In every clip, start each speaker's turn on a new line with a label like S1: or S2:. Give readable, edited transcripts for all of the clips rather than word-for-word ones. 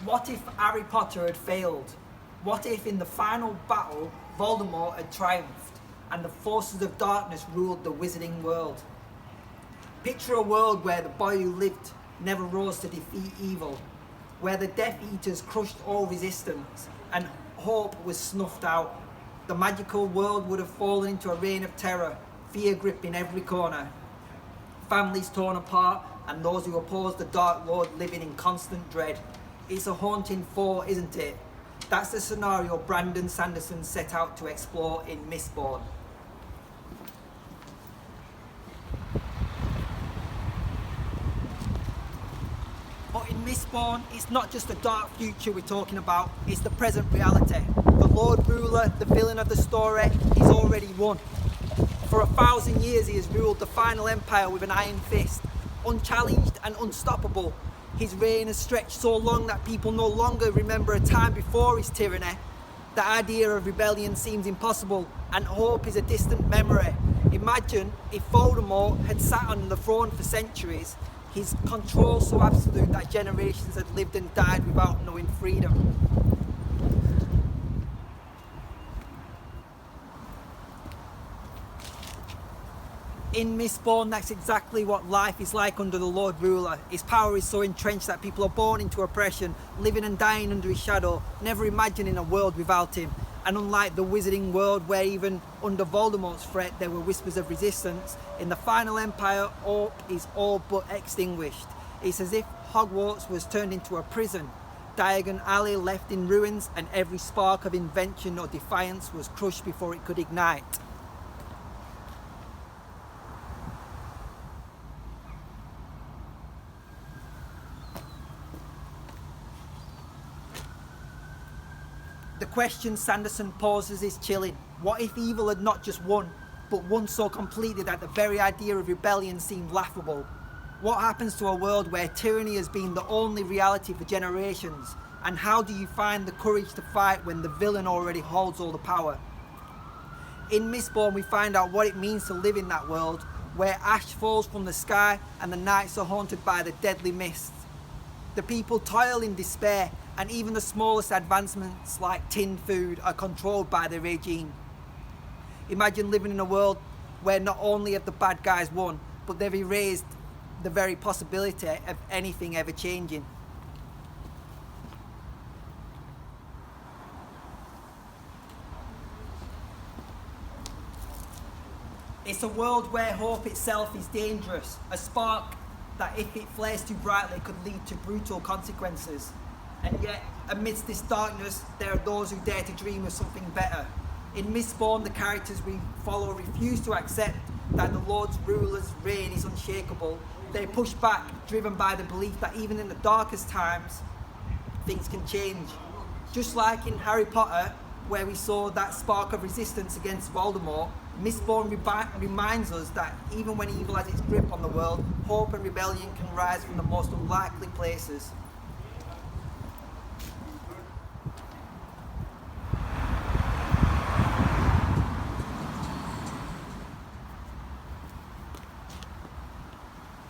S1: What if Harry Potter had failed? What if in the final battle Voldemort had triumphed and the forces of darkness ruled the wizarding world? Picture a world where the boy who lived never rose to defeat evil, where the Death Eaters crushed all resistance and hope was snuffed out. The magical world would have fallen into a reign of terror, fear gripping every corner. Families torn apart and those who oppose the Dark Lord living in constant dread. It's a haunting thought, isn't it? That's the scenario Brandon Sanderson set out to explore in Mistborn. But in Mistborn, it's not just the dark future we're talking about, it's the present reality. The Lord Ruler, the villain of the story, he's already won. For 1,000 years he has ruled the final empire with an iron fist, unchallenged and unstoppable. His reign has stretched so long that people no longer remember a time before his tyranny. The idea of rebellion seems impossible, and hope is a distant memory. Imagine if Voldemort had sat on the throne for centuries, his control so absolute that generations had lived and died without knowing freedom. In Mistborn, that's exactly what life is like under the Lord Ruler. His power is so entrenched that people are born into oppression, living and dying under his shadow, never imagining a world without him. And unlike the wizarding world where even under Voldemort's threat there were whispers of resistance, in the final empire hope is all but extinguished. It's as if Hogwarts was turned into a prison, Diagon Alley left in ruins, and every spark of invention or defiance was crushed before it could ignite. The question Sanderson poses is chilling. What if evil had not just won, but won so completely that the very idea of rebellion seemed laughable? What happens to a world where tyranny has been the only reality for generations? And how do you find the courage to fight when the villain already holds all the power? In Mistborn we find out what it means to live in that world, where ash falls from the sky and the nights are haunted by the deadly mists. The people toil in despair, and even the smallest advancements like tinned food are controlled by the regime. Imagine living in a world where not only have the bad guys won, but they've erased the very possibility of anything ever changing. It's a world where hope itself is dangerous, a spark that if it flares too brightly could lead to brutal consequences. And yet, amidst this darkness, there are those who dare to dream of something better. In Mistborn, the characters we follow refuse to accept that the Lord Ruler's reign is unshakable. They push back, driven by the belief that even in the darkest times, things can change. Just like in Harry Potter, where we saw that spark of resistance against Voldemort, Mistborn reminds us that even when evil has its grip on the world, hope and rebellion can rise from the most unlikely places.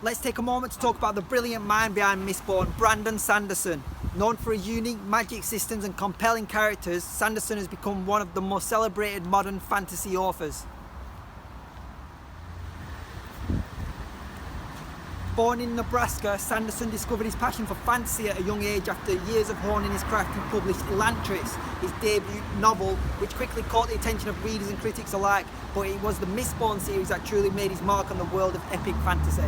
S1: Let's take a moment to talk about the brilliant mind behind Mistborn, Brandon Sanderson. Known for his unique magic systems and compelling characters, Sanderson has become one of the most celebrated modern fantasy authors. Born in Nebraska, Sanderson discovered his passion for fantasy at a young age after years of honing his craft. He published Elantris, his debut novel, which quickly caught the attention of readers and critics alike, but it was the Mistborn series that truly made his mark on the world of epic fantasy.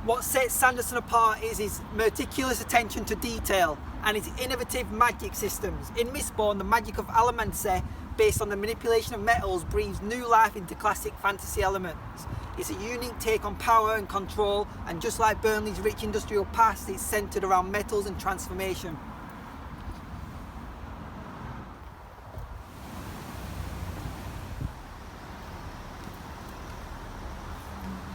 S1: What sets Sanderson apart is his meticulous attention to detail and his innovative magic systems. In Mistborn, the magic of allomancy, based on the manipulation of metals, breathes new life into classic fantasy elements. It's a unique take on power and control, and just like Burnley's rich industrial past, it's centred around metals and transformation.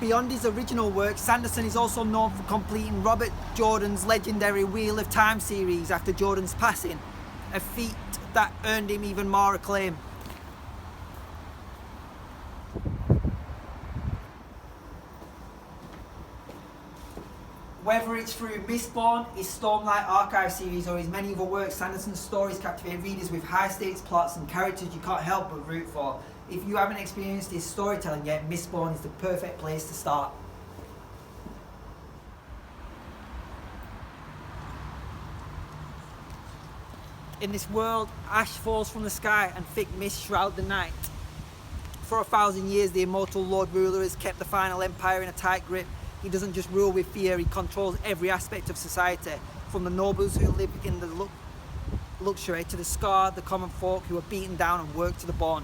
S1: Beyond his original work, Sanderson is also known for completing Robert Jordan's legendary Wheel of Time series after Jordan's passing, a feat that earned him even more acclaim. Whether it's through Mistborn, his Stormlight Archive series, or his many other works, Sanderson's stories captivate readers with high-stakes plots and characters you can't help but root for. If you haven't experienced his storytelling yet, Mistborn is the perfect place to start. In this world, ash falls from the sky and thick mists shroud the night. For 1,000 years, the immortal Lord Ruler has kept the final empire in a tight grip. He doesn't just rule with fear, he controls every aspect of society, from the nobles who live in the luxury to the scarred, the common folk who are beaten down and worked to the bone.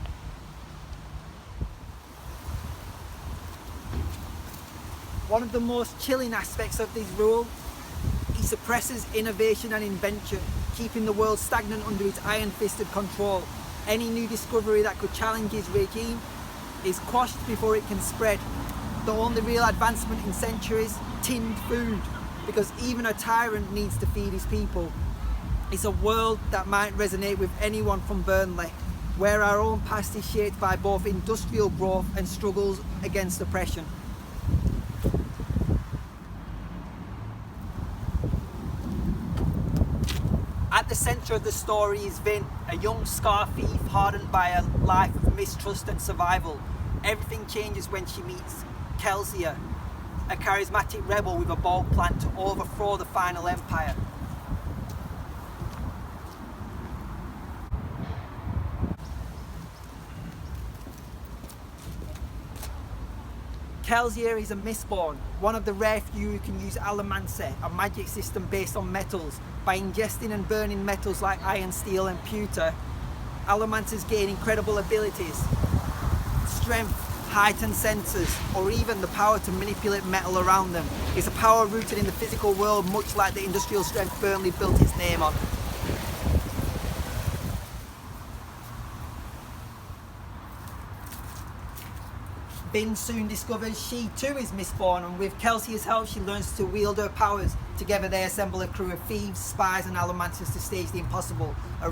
S1: One of the most chilling aspects of this rule, he suppresses innovation and invention, keeping the world stagnant under his iron-fisted control. Any new discovery that could challenge his regime is quashed before it can spread. The only real advancement in centuries, tinned food, because even a tyrant needs to feed his people. It's a world that might resonate with anyone from Burnley, where our own past is shaped by both industrial growth and struggles against oppression. At the centre of the story is Vin, a young scar thief hardened by a life of mistrust and survival. Everything changes when she meets Kelsier, a charismatic rebel with a bold plan to overthrow the final empire. Kelsier is a Mistborn, one of the rare few who can use allomancy, a magic system based on metals. By ingesting and burning metals like iron, steel and pewter, allomancers gain incredible abilities, strength, heightened senses, or even the power to manipulate metal around them. It's a power rooted in the physical world, much like the industrial strength Burnley built its name on. Vin soon discovers she too is Mistborn, and with Kelsey's help she learns to wield her powers. Together they assemble a crew of thieves, spies and allomancers to stage the impossible, a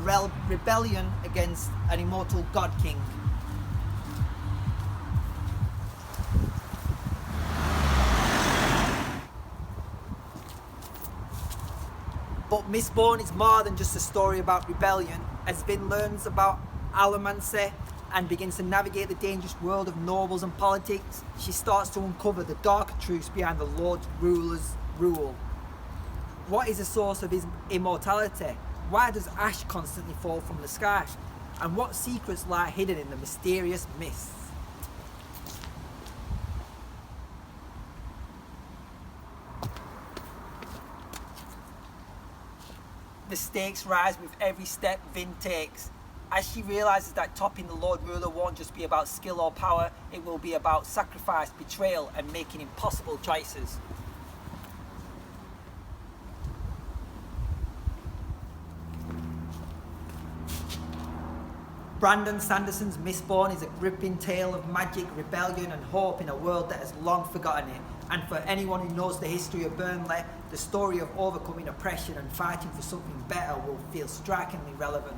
S1: rebellion against an immortal god king. But Mistborn is more than just a story about rebellion. As Vin learns about allomancy and begins to navigate the dangerous world of nobles and politics, she starts to uncover the darker truths behind the Lord Ruler's rule. What is the source of his immortality? Why does ash constantly fall from the sky? And what secrets lie hidden in the mysterious mists? The stakes rise with every step Vin takes. As she realises that topping the Lord Ruler won't just be about skill or power, it will be about sacrifice, betrayal and making impossible choices. Brandon Sanderson's Mistborn is a gripping tale of magic, rebellion and hope in a world that has long forgotten it. And for anyone who knows the history of Burnley, the story of overcoming oppression and fighting for something better will feel strikingly relevant.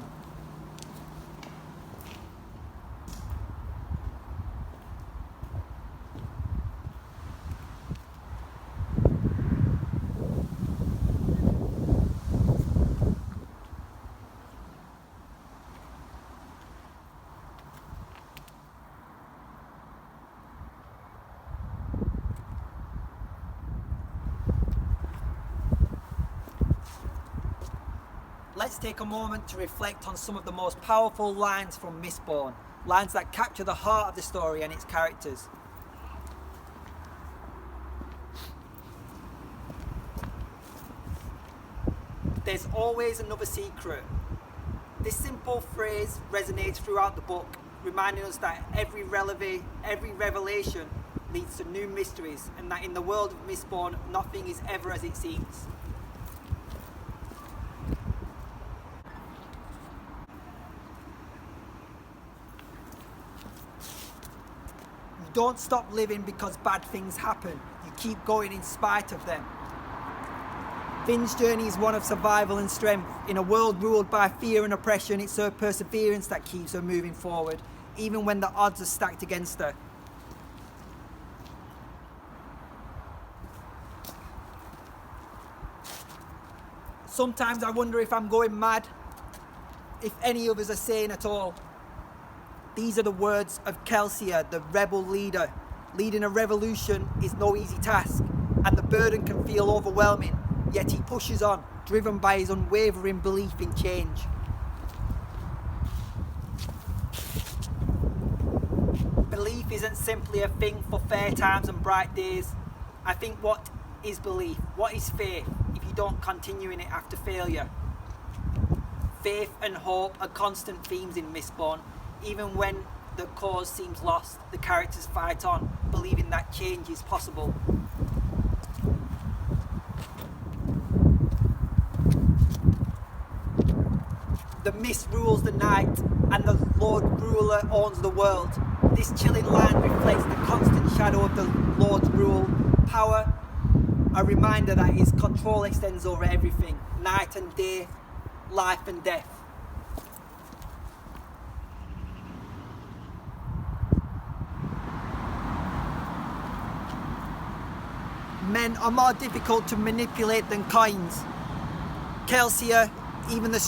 S1: Let's take a moment to reflect on some of the most powerful lines from Mistborn, lines that capture the heart of the story and its characters. There's always another secret. This simple phrase resonates throughout the book, reminding us that every revelation leads to new mysteries, and that in the world of Mistborn, nothing is ever as it seems. Don't stop living because bad things happen. You keep going in spite of them. Vin's journey is one of survival and strength. In a world ruled by fear and oppression, it's her perseverance that keeps her moving forward, even when the odds are stacked against her. Sometimes I wonder if I'm going mad, if any of us are sane at all. These are the words of Kelsier, the rebel leader. Leading a revolution is no easy task, and the burden can feel overwhelming, yet he pushes on, driven by his unwavering belief in change. Belief isn't simply a thing for fair times and bright days. I think what is belief? What is faith if you don't continue in it after failure? Faith and hope are constant themes in Mistborn. Even when the cause seems lost, the characters fight on, believing that change is possible. The mist rules the night, and the Lord Ruler owns the world. This chilling land reflects the constant shadow of the Lord's rule. Power, a reminder that his control extends over everything, night and day, life and death. Men are more difficult to manipulate than coins. Kelsier, ever the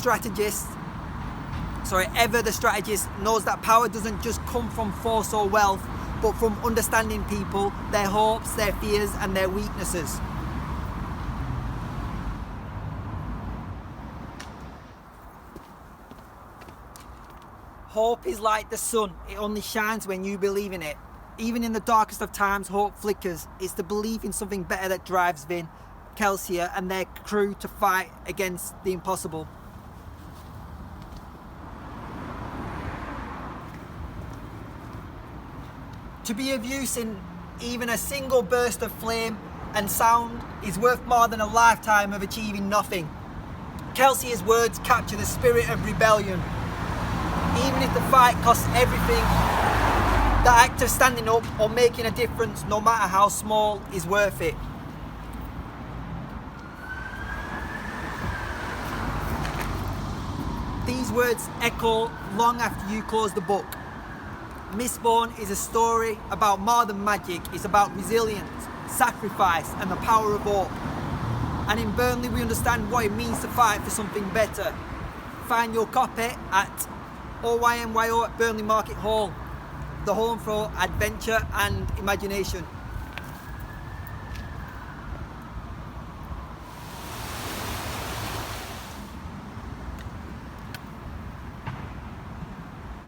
S1: strategist, knows that power doesn't just come from force or wealth, but from understanding people, their hopes, their fears, and their weaknesses. Hope is like the sun, it only shines when you believe in it. Even in the darkest of times, hope flickers. It's the belief in something better that drives Vin, Kelsier, and their crew to fight against the impossible. To be of use in even a single burst of flame and sound is worth more than a lifetime of achieving nothing. Kelsier's words capture the spirit of rebellion. Even if the fight costs everything, the act of standing up or making a difference, no matter how small, is worth it. These words echo long after you close the book. Mistborn is a story about more than magic. It's about resilience, sacrifice, and the power of hope. And in Burnley, we understand what it means to fight for something better. Find your copy at OYMYO at Burnley Market Hall, the home for adventure and imagination.